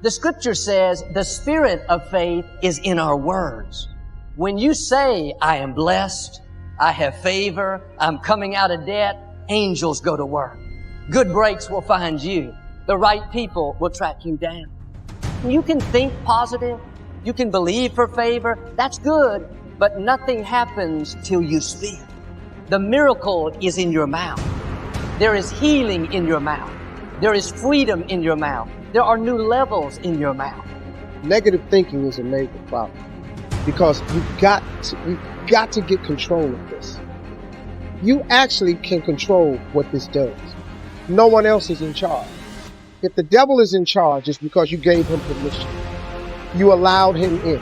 The scripture says the spirit of faith is in our words. When you say, I am blessed, I have favor, I'm coming out of debt, angels go to work. Good breaks will find you. The right people will track you down. You can think positive. You can believe for favor. That's good, but nothing happens till you speak. The miracle is in your mouth. There is healing in your mouth. There is freedom in your mouth. There are new levels in your mouth. Negative thinking is a major problem because you've got to get control of this. You actually can control what this does. No one else is in charge. If the devil is in charge, it's because you gave him permission. You allowed him in.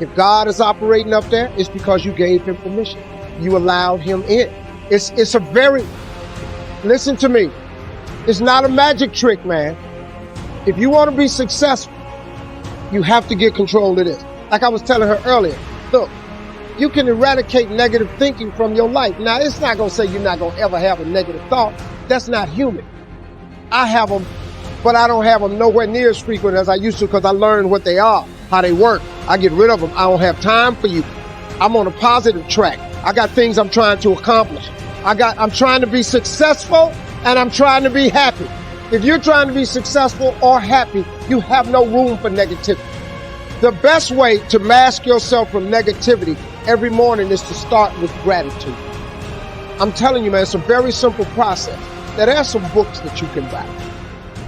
If God is operating up there, it's because you gave him permission. You allowed him in. It's a very, listen to me. It's not a magic trick, man. If you want to be successful, you have to get control of this. Like I was telling her earlier, look, you can eradicate negative thinking from your life. Now, it's not going to say you're not going to ever have a negative thought. That's not human. I have them, but I don't have them nowhere near as frequent as I used to because I learned what they are, how they work. I get rid of them. I don't have time for you. I'm on a positive track. I got things I'm trying to accomplish. I'm trying to be successful and I'm trying to be happy. If you're trying to be successful or happy, you have no room for negativity. The best way to mask yourself from negativity every morning is to start with gratitude. I'm telling you, man, it's a very simple process. Now, there are some books that you can buy.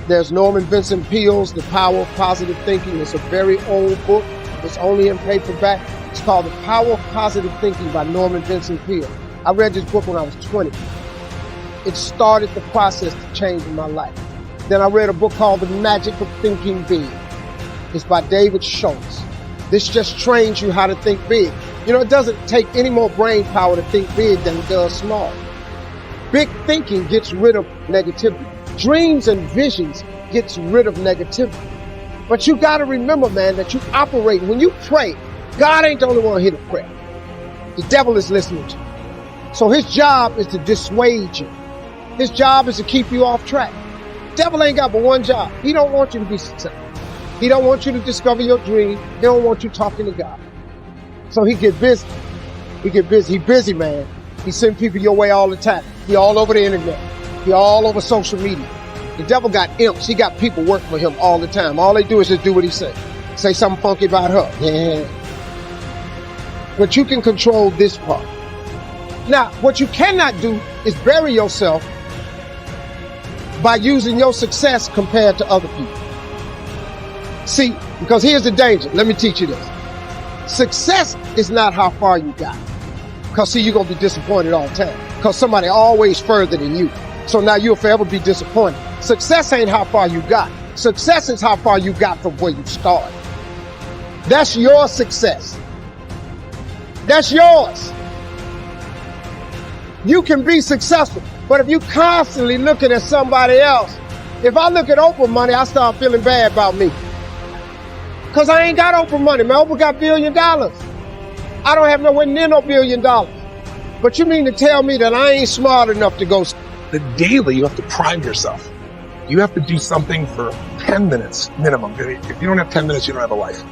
There's Norman Vincent Peale's The Power of Positive Thinking. It's a very old book. It's only in paperback. It's called The Power of Positive Thinking by Norman Vincent Peale. I read this book when I was 20. It started the process to change my life. Then I read a book called The Magic of Thinking Big. It's by David Schultz. This just trains you how to think big. You know, it doesn't take any more brain power to think big than it does small. Big thinking gets rid of negativity. Dreams and visions gets rid of negativity. But you got to remember, man, that you operate. When you pray, God ain't the only one here to pray. The devil is listening to you. So his job is to dissuade you. His job is to keep you off track. Devil ain't got but one job. He don't want you to be successful. He don't want you to discover your dream. He don't want you talking to God. So he get busy. He busy, man. He send people your way all the time. He all over the internet. He all over social media. The devil got imps. He got people working for him all the time. All they do is just do what he says. Say something funky about her. Yeah. But you can control this part. Now, what you cannot do is bury yourself by using your success compared to other people. See, because here's the danger. Let me teach you this. Success is not how far you got. Because see, you're going to be disappointed all the time. Because somebody always further than you. So now you'll forever be disappointed. Success ain't how far you got. Success is how far you got from where you started. That's your success. That's yours. You can be successful. But if you constantly looking at somebody else, if I look at Oprah money, I start feeling bad about me. Because I ain't got Oprah money, man. Oprah got $1 billion. I don't have nowhere near no $1 billion. But you mean to tell me that I ain't smart enough to go? The daily, you have to prime yourself. You have to do something for 10 minutes minimum. If you don't have 10 minutes, you don't have a life.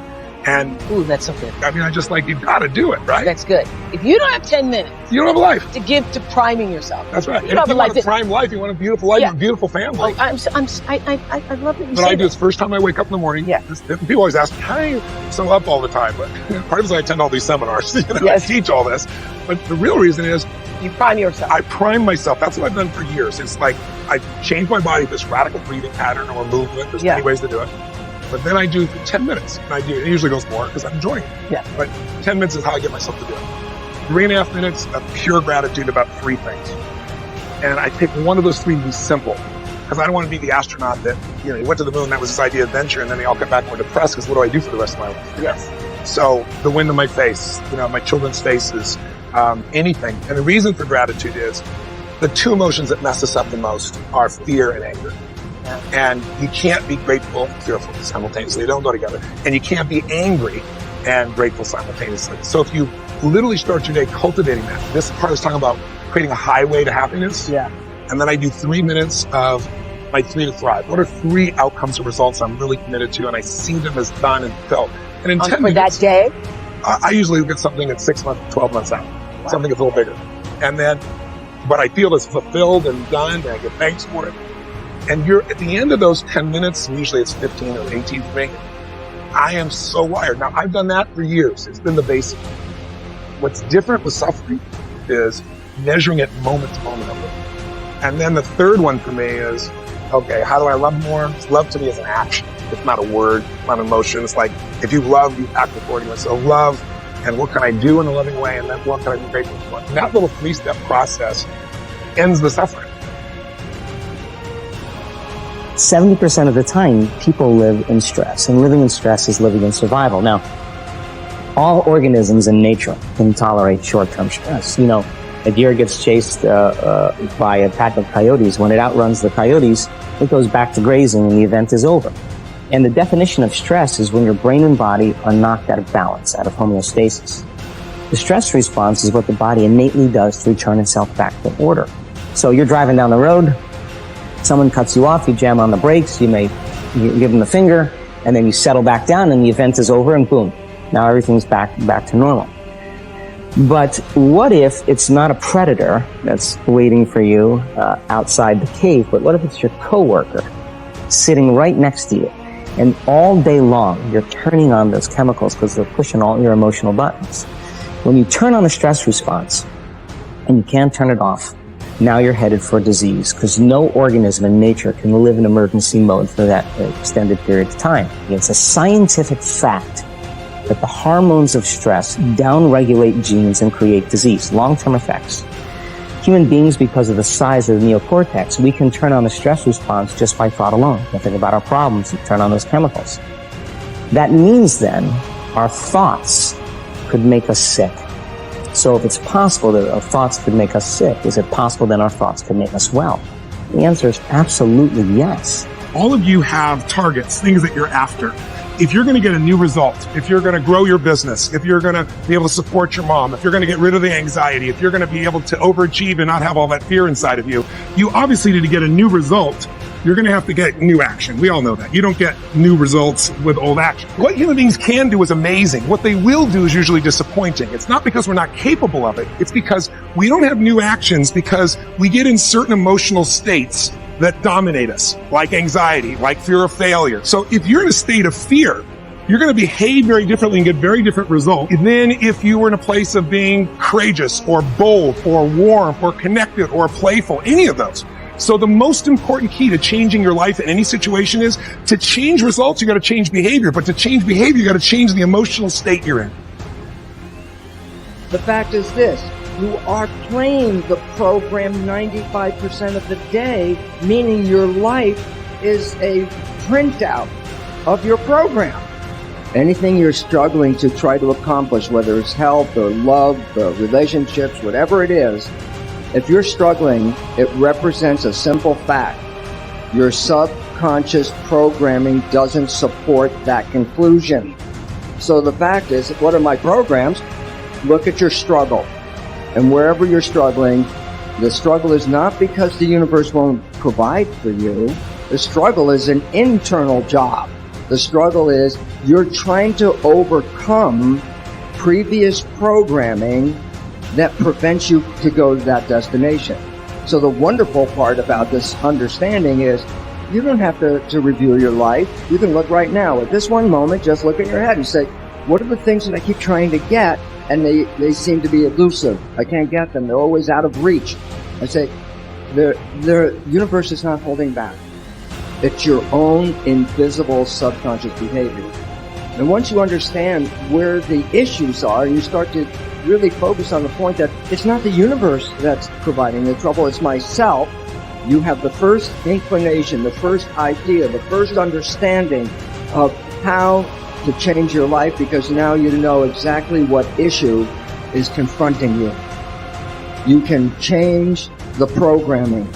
And ooh, that's so good. I mean, I just like, you've got to do it, right? That's good. If you don't have 10 minutes, you don't have a life to give to priming yourself. That's right. You if you want a prime life, you want a beautiful life, a beautiful family. I love that you What I do is first time I wake up in the morning. Yeah. People always ask me, how are you so up all the time? But part of it is I attend all these seminars. I teach all this. But the real reason is you prime yourself. I prime myself. That's what I've done for years. It's like I change my body, this radical breathing pattern or movement. There's many ways to do it. But then I do for 10 minutes. And it usually goes more because I'm enjoying it. Yeah. But 10 minutes is how I get myself to do it. 3.5 minutes of pure gratitude about 3 things. And I pick one of those 3 to be simple. Because I don't want to be the astronaut that, he went to the moon, that was his idea of adventure, and then they all come back more depressed because what do I do for the rest of my life? Yes. So the wind in my face, my children's faces, anything. And the reason for gratitude is the 2 emotions that mess us up the most are fear and anger. And you can't be grateful and fearful simultaneously. They don't go together. And you can't be angry and grateful simultaneously. So if you literally start your day cultivating that, this part is talking about creating a highway to happiness. Yeah. And then I do 3 minutes of my 3 to thrive? What are 3 outcomes or results I'm really committed to, and I see them as done and felt? And in 10 minutes, for that day? I usually get something at 6 months, 12 months out. Wow. Something that's a little bigger. And then what I feel is fulfilled and done, and I get thanks for it. And you're at the end of those 10 minutes, usually it's 15 or 18 for me, I am so wired. Now, I've done that for years. It's been the basic. What's different with suffering is measuring it moment to moment. And then the third one for me is, okay, how do I love more? Love to me is an action. It's not a word, not an emotion. It's like, if you love, you act accordingly. So love, and what can I do in a loving way? And then what can I be grateful for? And that little 3-step process ends the suffering. 70% of the time, people live in stress, and living in stress is living in survival. Now, all organisms in nature can tolerate short-term stress. You know, a deer gets chased by a pack of coyotes. When it outruns the coyotes, it goes back to grazing and the event is over. And the definition of stress is when your brain and body are knocked out of balance, out of homeostasis. The stress response is what the body innately does to return itself back to order. So you're driving down the road, someone cuts you off, you jam on the brakes, you give them the finger, and then you settle back down and the event is over and boom. Now everything's back to normal. But what if it's not a predator that's waiting for you outside the cave, but what if it's your coworker sitting right next to you? And all day long, you're turning on those chemicals because they're pushing all your emotional buttons. When you turn on the stress response and you can't turn it off, now you're headed for disease because no organism in nature can live in emergency mode for that extended period of time. It's a scientific fact that the hormones of stress downregulate genes and create disease, long-term effects. Human beings, because of the size of the neocortex, we can turn on the stress response just by thought alone. We think about our problems and turn on those chemicals. That means then our thoughts could make us sick. So if it's possible that our thoughts could make us sick, is it possible then our thoughts could make us well? The answer is absolutely yes. All of you have targets, things that you're after. If you're going to get a new result, if you're going to grow your business, if you're going to be able to support your mom, if you're going to get rid of the anxiety, if you're going to be able to overachieve and not have all that fear inside of you, you obviously need to get a new result. You're going to have to get new action. We all know that. You don't get new results with old action. What human beings can do is amazing. What they will do is usually disappointing. It's not because we're not capable of it. It's because we don't have new actions because we get in certain emotional states that dominate us, like anxiety, like fear of failure. So if you're in a state of fear, you're going to behave very differently and get very different results than if you were in a place of being courageous or bold or warm or connected or playful, any of those. So the most important key to changing your life in any situation is to change results, you got to change behavior. But to change behavior, you got to change the emotional state you're in. The fact is this. You are playing the program 95% of the day, meaning your life is a printout of your program. Anything you're struggling to try to accomplish, whether it's health or love or relationships, whatever it is, if you're struggling, it represents a simple fact. Your subconscious programming doesn't support that conclusion. So the fact is, what are my programs? Look at your struggle. And wherever you're struggling, the struggle is not because the universe won't provide for you. The struggle is an internal job. The struggle is you're trying to overcome previous programming that prevents you to go to that destination. So the wonderful part about this understanding is you don't have to review your life. You can look right now. At this one moment, just look at your head and say, what are the things that I keep trying to get? And they seem to be elusive. I can't get them. They're always out of reach. I say, the universe is not holding back. It's your own invisible subconscious behavior. And once you understand where the issues are, and you start to really focus on the point that it's not the universe that's providing the trouble, it's myself, you have the first inclination, the first idea, the first understanding of how to change your life, because now you know exactly what issue is confronting you. You can change the programming.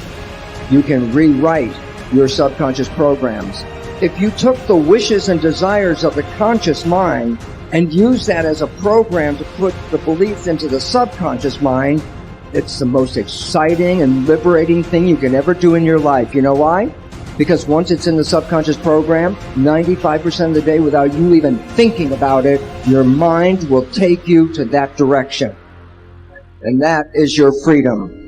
You can rewrite your subconscious programs. If you took the wishes and desires of the conscious mind and use that as a program to put the beliefs into the subconscious mind, it's the most exciting and liberating thing you can ever do in your life. You know why? Because once it's in the subconscious program, 95% of the day, without you even thinking about it, your mind will take you to that direction. And that is your freedom.